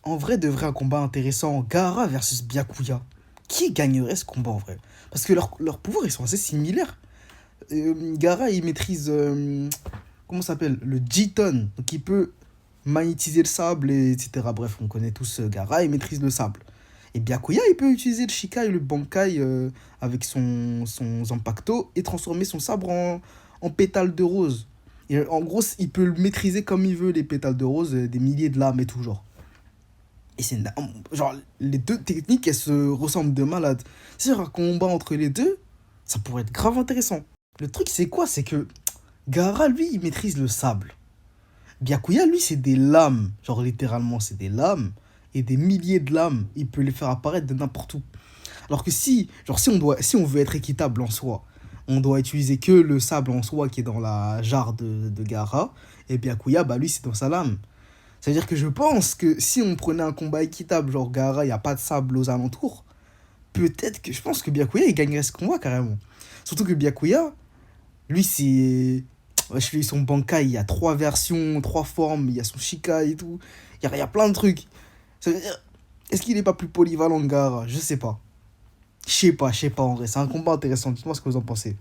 En vrai, de vrai, un combat intéressant. Gaara versus Byakuya. Qui gagnerait ce combat en vrai? Parce que leurs pouvoirs, ils sont assez similaires. Gaara, il maîtrise. Comment ça s'appelle? Le Jiton. Donc il peut magnétiser le sable, etc. Bref, on connaît tous Gaara, il maîtrise le sable. Et Byakuya, il peut utiliser le Shikai et le Bankai avec son Zanpakuto et transformer son sabre en pétales de rose. Et en gros, il peut le maîtriser comme il veut, les pétales de rose, des milliers de lames et tout genre. Et c'est genre, les deux techniques, elles se ressemblent de malade. Si un combat entre les deux, ça pourrait être grave intéressant. Le truc, c'est quoi? C'est que Gaara, lui, il maîtrise le sable. Byakuya, lui, c'est des lames. Genre, littéralement, c'est des lames. Et des milliers de lames. Il peut les faire apparaître de n'importe où. Alors que si on veut être équitable en soi, on doit utiliser que le sable en soi qui est dans la jarre de Gaara. Et Byakuya, bah lui, c'est dans sa lame. C'est-à-dire que je pense que si on prenait un combat équitable, genre Gaara, il n'y a pas de sable aux alentours, peut-être que je pense que Byakuya, il gagnerait ce combat carrément. Surtout que Byakuya, lui, c'est. Ouais, je fais son Bankai, il y a trois versions, trois formes, il y a son Shikai et tout. Il y a plein de trucs. Ça veut dire, est-ce qu'il est pas plus polyvalent que Gaara? Je sais pas. Je sais pas en vrai. C'est un combat intéressant. Dites-moi ce que vous en pensez.